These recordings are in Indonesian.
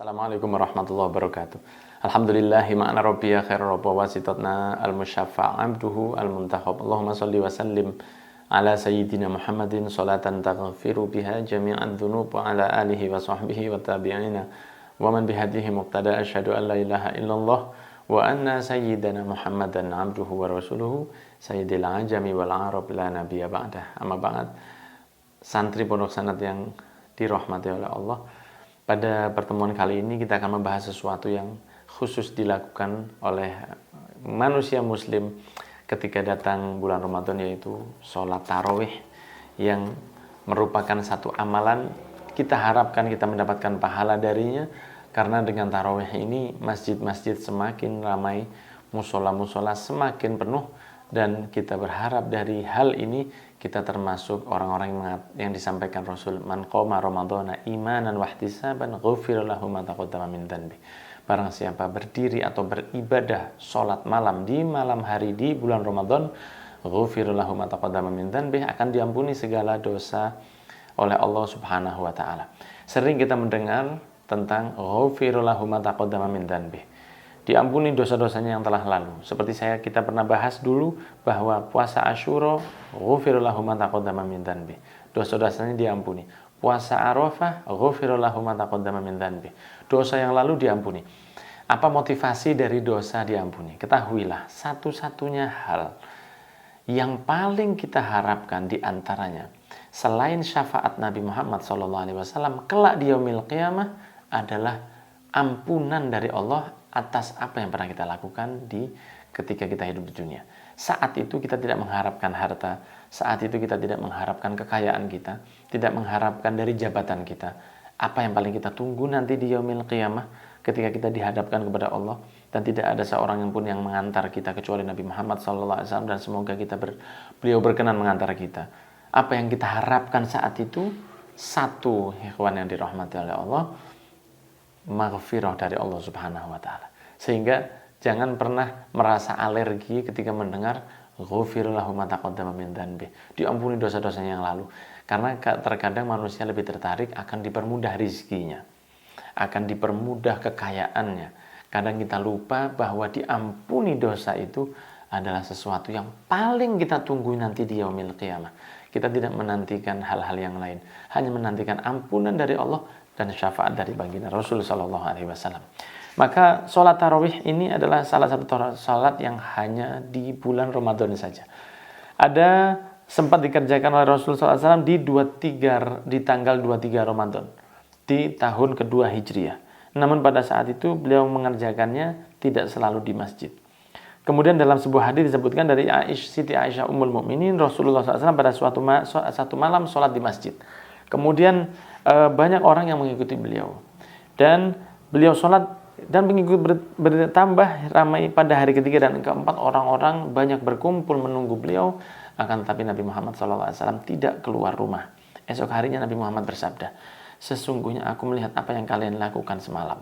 Assalamualaikum warahmatullahi wabarakatuh. Alhamdulillahi ma'ana rabbiya khairu rabba wasitotna al-musyaffa' abduhu al-muntakhab. Allahumma salli wa sallim ala sayyidina Muhammadin salatan taghfiru biha jami'an dhunub wa ala alihi wa sahbihi wa tabi'ina wa man bihadihi muqtada asyhadu an la ilaha illallah wa anna sayyidana Muhammadan abduhu wa rasuluhu sayyidil ajami wal arab la nabiyya ba'dah. Amma ba'd. Santri pondok sanad yang dirahmati oleh Allah, pada pertemuan kali ini kita akan membahas sesuatu yang khusus dilakukan oleh manusia muslim ketika datang bulan Ramadan, yaitu sholat tarawih, yang merupakan satu amalan kita harapkan kita mendapatkan pahala darinya, karena dengan tarawih ini masjid-masjid semakin ramai, musola-musola semakin penuh, dan kita berharap dari hal ini kita termasuk orang-orang yang disampaikan Rasul, man qoma ramadhana imanan wahtisaban ghufira lahu ma taqaddama min dhanbi. Barang siapa berdiri atau beribadah salat malam di malam hari di bulan Ramadan, ghufira lahu ma taqaddama min dhanbi, akan diampuni segala dosa oleh Allah Subhanahu wa taala. Sering kita mendengar tentang ghufira lahu ma taqaddama min dhanbi, diampuni dosa-dosanya yang telah lalu. Seperti kita pernah bahas dulu bahwa puasa Asyura, ghufira lahu ma taqaddama min dhanbi, dosa-dosanya diampuni. Puasa Arafah, ghufira lahu ma taqaddama min dhanbi, dosa yang lalu diampuni. Apa motivasi dari dosa diampuni? Ketahuilah, satu-satunya hal yang paling kita harapkan di antaranya, selain syafaat Nabi Muhammad SAW kelak di yaumil qiyamah, adalah ampunan dari Allah atas apa yang pernah kita lakukan ketika kita hidup di dunia. Saat itu kita tidak mengharapkan harta, saat itu kita tidak mengharapkan kekayaan kita, tidak mengharapkan dari jabatan kita. Apa yang paling kita tunggu nanti di yaumil qiyamah, ketika kita dihadapkan kepada Allah, dan tidak ada seorang yang pun yang mengantar kita kecuali Nabi Muhammad SAW, dan semoga beliau berkenan mengantar kita. Apa yang kita harapkan saat itu? Satu, ikhwan yang dirahmati oleh Allah, maghfirah dari Allah Subhanahu wa taala. Sehingga jangan pernah merasa alergi ketika mendengar ghufir lahu ma taqaddama min dhanbi, diampuni dosa-dosanya yang lalu. Karena terkadang manusia lebih tertarik akan dipermudah rizkinya, akan dipermudah kekayaannya. Kadang kita lupa bahwa diampuni dosa itu adalah sesuatu yang paling kita tunggu nanti di yaumil qiyamah. Kita tidak menantikan hal-hal yang lain, hanya menantikan ampunan dari Allah dan syafaat dari baginda Rasul sallallahu alaihi wasallam. Maka sholat tarawih ini adalah salah satu sholat yang hanya di bulan Ramadan saja. Ada sempat dikerjakan oleh Rasul sallallahu alaihi wasallam di tanggal 23 Ramadan di tahun kedua Hijriah. Namun pada saat itu beliau mengerjakannya tidak selalu di masjid. Kemudian dalam sebuah hadis disebutkan dari Siti Aisyah Ummul Mukminin, Rasulullah SAW pada satu malam sholat di masjid. Kemudian banyak orang yang mengikuti beliau, dan beliau sholat dan pengikut bertambah ramai. Pada hari ketiga dan keempat, orang-orang banyak berkumpul menunggu beliau. Akan tetapi Nabi Muhammad SAW tidak keluar rumah. Esok harinya Nabi Muhammad bersabda, sesungguhnya aku melihat apa yang kalian lakukan semalam,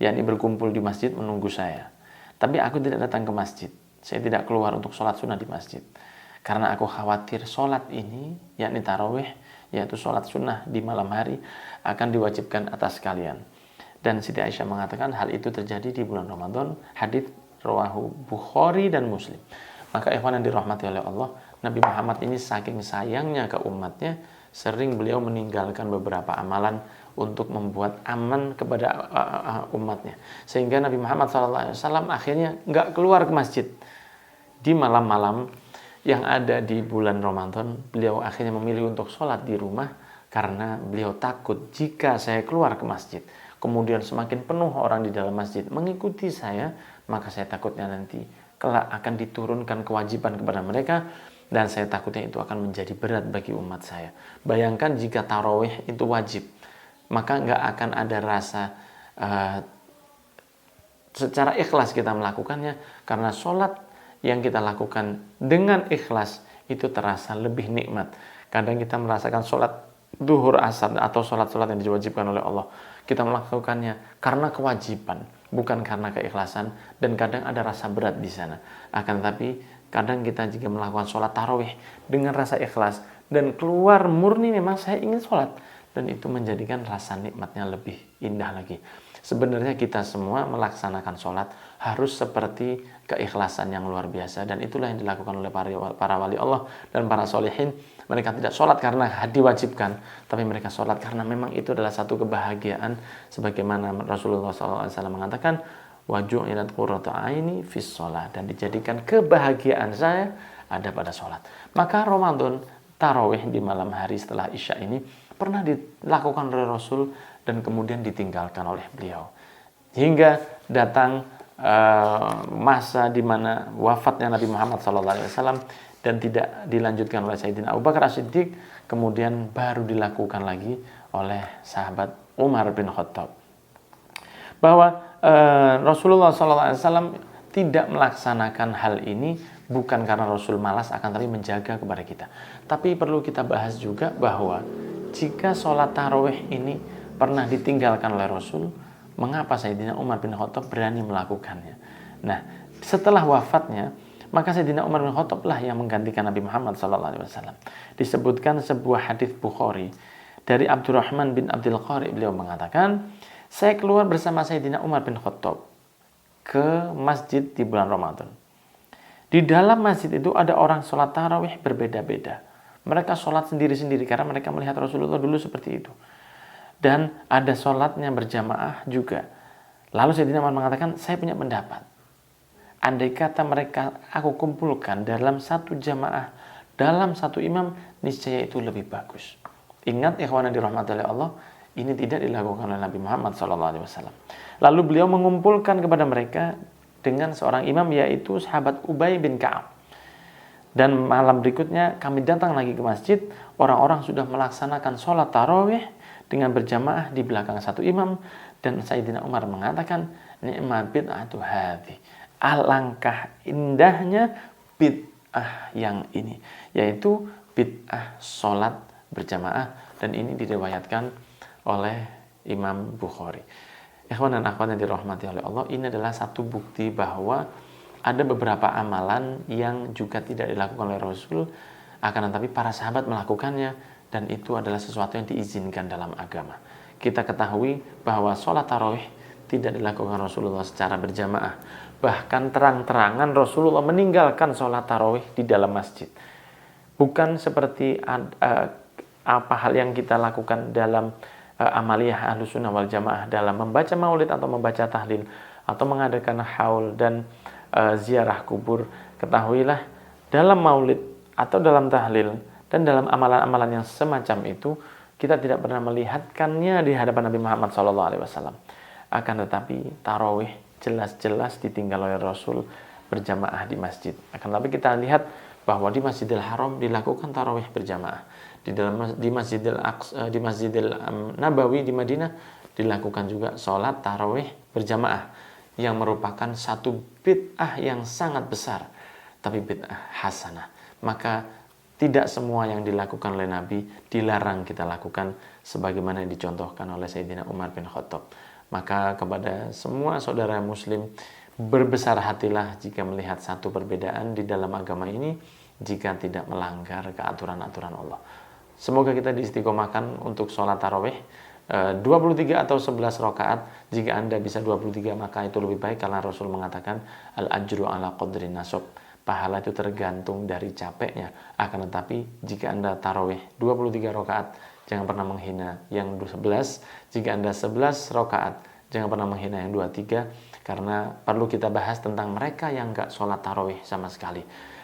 yakni berkumpul di masjid menunggu saya. Tapi aku tidak datang ke masjid, saya tidak keluar untuk sholat sunnah di masjid, karena aku khawatir sholat ini, yakni tarawih, yaitu sholat sunnah di malam hari, akan diwajibkan atas kalian. Dan Siti Aisyah mengatakan hal itu terjadi di bulan Ramadan. Hadits rawahu Bukhari dan Muslim. Maka ikhwan yang dirahmati oleh Allah, Nabi Muhammad ini saking sayangnya ke umatnya, sering beliau meninggalkan beberapa amalan untuk membuat aman kepada umatnya. Sehingga Nabi Muhammad SAW akhirnya nggak keluar ke masjid. Di malam-malam yang ada di bulan Ramadan, beliau akhirnya memilih untuk sholat di rumah, karena beliau takut jika saya keluar ke masjid, kemudian semakin penuh orang di dalam masjid mengikuti saya, maka saya takutnya nanti kelak akan diturunkan kewajiban kepada mereka, dan saya takutnya itu akan menjadi berat bagi umat saya. Bayangkan jika tarawih itu wajib, maka nggak akan ada rasa secara ikhlas kita melakukannya, karena sholat yang kita lakukan dengan ikhlas itu terasa lebih nikmat. Kadang kita merasakan sholat duhur, asar, atau sholat-sholat yang diwajibkan oleh Allah, kita melakukannya karena kewajiban, bukan karena keikhlasan, dan kadang ada rasa berat di sana. Akan tetapi kadang kita jika melakukan sholat tarawih dengan rasa ikhlas dan keluar murni memang saya ingin sholat, dan itu menjadikan rasa nikmatnya lebih indah lagi. Sebenarnya kita semua melaksanakan sholat harus seperti keikhlasan yang luar biasa, dan itulah yang dilakukan oleh para wali Allah dan para solehin. Mereka tidak sholat karena diwajibkan, tapi mereka sholat karena memang itu adalah satu kebahagiaan, sebagaimana Rasulullah SAW mengatakan, waju'ilat qurratu aini fis sholat, dan dijadikan kebahagiaan saya ada pada sholat. Maka Ramadan tarawih di malam hari setelah Isya ini pernah dilakukan oleh Rasul dan kemudian ditinggalkan oleh beliau. Hingga datang masa di mana wafatnya Nabi Muhammad SAW dan tidak dilanjutkan oleh Sayyidina Abu Bakar As-Siddiq, kemudian baru dilakukan lagi oleh sahabat Umar bin Khattab. Bahwa Rasulullah SAW tidak melaksanakan hal ini bukan karena Rasul malas, akan tapi menjaga kepada kita. Tapi perlu kita bahas juga bahwa jika sholat tarawih ini pernah ditinggalkan oleh Rasul, mengapa Sayyidina Umar bin Khattab berani melakukannya? Nah, setelah wafatnya, maka Sayyidina Umar bin Khattab lah yang menggantikan Nabi Muhammad SAW. Disebutkan sebuah hadis Bukhari dari Abdurrahman bin Abdul Qari, beliau mengatakan, saya keluar bersama Sayyidina Umar bin Khattab ke masjid di bulan Ramadan. Di dalam masjid itu ada orang sholat tarawih berbeda-beda. Mereka sholat sendiri-sendiri karena mereka melihat Rasulullah dulu seperti itu. Dan ada sholatnya berjamaah juga. Lalu Sayyidina Umar mengatakan, saya punya pendapat. Andai kata mereka aku kumpulkan dalam satu jamaah, dalam satu imam, niscaya itu lebih bagus. Ingat ikhwan yang dirahmati oleh Allah, ini tidak dilakukan oleh Nabi Muhammad SAW. Lalu beliau mengumpulkan kepada mereka dengan seorang imam, yaitu sahabat Ubay bin Ka'ab. Dan malam berikutnya kami datang lagi ke masjid, orang-orang sudah melaksanakan sholat tarawih dengan berjamaah di belakang satu imam, dan Sayyidina Umar mengatakan, ni'ma bid'atu hadhi, alangkah indahnya bid'ah yang ini, yaitu bid'ah sholat berjamaah, dan ini diriwayatkan oleh Imam Bukhari. Ikhwan dan akhwat yang dirahmati oleh Allah, ini adalah satu bukti bahwa ada beberapa amalan yang juga tidak dilakukan oleh Rasul, akan tetapi para sahabat melakukannya, dan itu adalah sesuatu yang diizinkan dalam agama. Kita ketahui bahwa sholat tarawih tidak dilakukan Rasulullah secara berjamaah. Bahkan terang-terangan Rasulullah meninggalkan sholat tarawih di dalam masjid. Bukan seperti apa hal yang kita lakukan dalam amaliyah Ahlussunnah wal Jamaah dalam membaca maulid atau membaca tahlil atau mengadakan haul dan ziarah kubur. Ketahuilah, dalam maulid atau dalam tahlil dan dalam amalan-amalan yang semacam itu, kita tidak pernah melihatkannya di hadapan Nabi Muhammad SAW. Akan tetapi tarawih jelas-jelas ditinggal oleh Rasul berjamaah di masjid. Akan tetapi kita lihat bahwa di Masjidil Haram dilakukan tarawih berjamaah. Di Masjidil Nabawi di Madinah dilakukan juga sholat tarawih berjamaah, yang merupakan satu bid'ah yang sangat besar, tapi bid'ah hasanah. Maka tidak semua yang dilakukan oleh Nabi dilarang kita lakukan, sebagaimana yang dicontohkan oleh Sayyidina Umar bin Khattab. Maka kepada semua saudara muslim, berbesar hatilah jika melihat satu perbedaan di dalam agama ini, jika tidak melanggar keaturan-aturan Allah. Semoga kita diistiqomahkan untuk sholat tarawih 23 atau 11 rakaat. Jika Anda bisa 23 maka itu lebih baik, karena Rasul mengatakan al-ajru ala qadri nasab, pahala itu tergantung dari capeknya. Akan tetapi jika Anda tarawih 23 rakaat, jangan pernah menghina yang 11. Jika Anda 11 rakaat, jangan pernah menghina yang 23, karena perlu kita bahas tentang mereka yang enggak sholat tarawih sama sekali.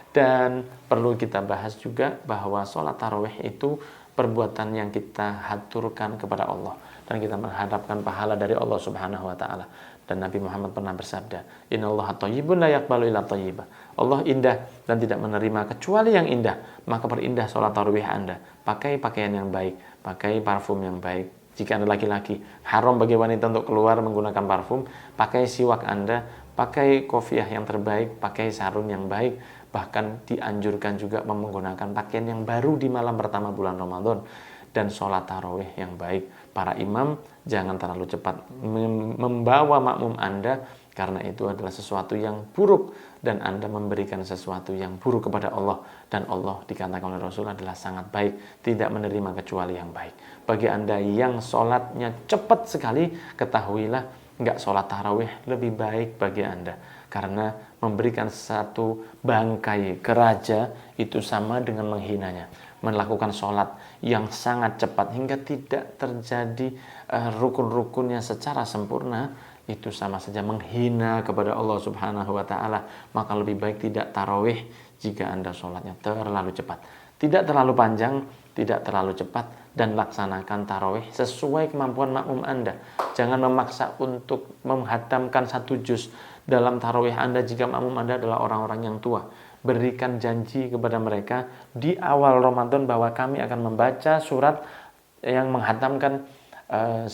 Dan perlu kita bahas juga bahwa sholat tarawih itu perbuatan yang kita haturkan kepada Allah, dan kita mengharapkan pahala dari Allah Subhanahu wa taala. Dan Nabi Muhammad pernah bersabda, innallaha thayyibun la yaqbalu illa thayyiba. Allah indah dan tidak menerima kecuali yang indah. Maka perindah sholat tarawih Anda, pakai pakaian yang baik, pakai parfum yang baik. Jika Anda laki-laki, haram bagi wanita untuk keluar menggunakan parfum. Pakai siwak Anda, pakai kofiah yang terbaik, pakai sarung yang baik. Bahkan dianjurkan juga menggunakan pakaian yang baru di malam pertama bulan Ramadan, dan sholat tarawih yang baik. Para imam jangan terlalu cepat membawa makmum Anda, karena itu adalah sesuatu yang buruk, dan Anda memberikan sesuatu yang buruk kepada Allah. Dan Allah dikatakan oleh Rasul adalah sangat baik, tidak menerima kecuali yang baik. Bagi Anda yang sholatnya cepat sekali, ketahuilah nggak sholat tarawih lebih baik bagi Anda. Karena memberikan satu bangkai ke raja itu sama dengan menghinanya. Melakukan sholat yang sangat cepat hingga tidak terjadi rukun-rukunnya secara sempurna, itu sama saja menghina kepada Allah Subhanahu wa Ta'ala. Maka lebih baik tidak tarawih jika Anda sholatnya terlalu cepat. Tidak terlalu panjang, tidak terlalu cepat, dan laksanakan tarawih sesuai kemampuan makmum Anda. Jangan memaksa untuk menghatamkan 1 juz dalam tarawih Anda jika makmum Anda adalah orang-orang yang tua. Berikan janji kepada mereka di awal Ramadan bahwa kami akan membaca surat yang menghatamkan 1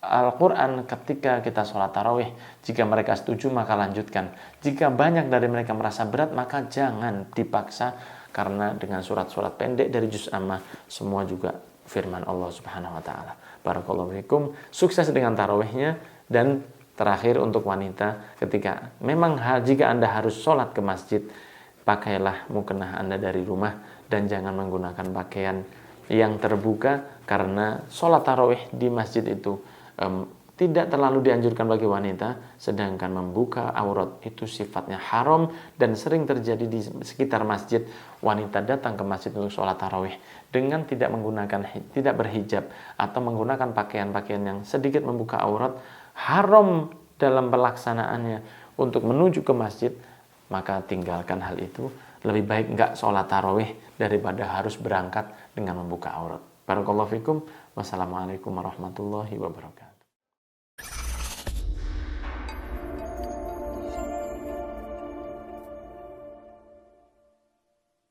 Al-Quran ketika kita sholat tarawih. Jika mereka setuju maka lanjutkan. Jika banyak dari mereka merasa berat maka jangan dipaksa, karena dengan surat-surat pendek dari juz amma semua juga firman Allah Subhanahu wa Ta'ala. Barakallahu fikum. Sukses dengan tarawihnya. Dan terakhir untuk wanita, ketika memang jika Anda harus sholat ke masjid, pakailah mukena Anda dari rumah dan jangan menggunakan pakaian yang terbuka, karena sholat tarawih di masjid itu tidak terlalu dianjurkan bagi wanita, sedangkan membuka aurat itu sifatnya haram dan sering terjadi di sekitar masjid. Wanita datang ke masjid untuk sholat tarawih dengan tidak berhijab atau menggunakan pakaian-pakaian yang sedikit membuka aurat, haram dalam pelaksanaannya untuk menuju ke masjid, maka tinggalkan hal itu. Lebih baik enggak sholat tarawih daripada harus berangkat dengan membuka aurat. Barakallahu fikum. Wassalamualaikum warahmatullahi wabarakatuh.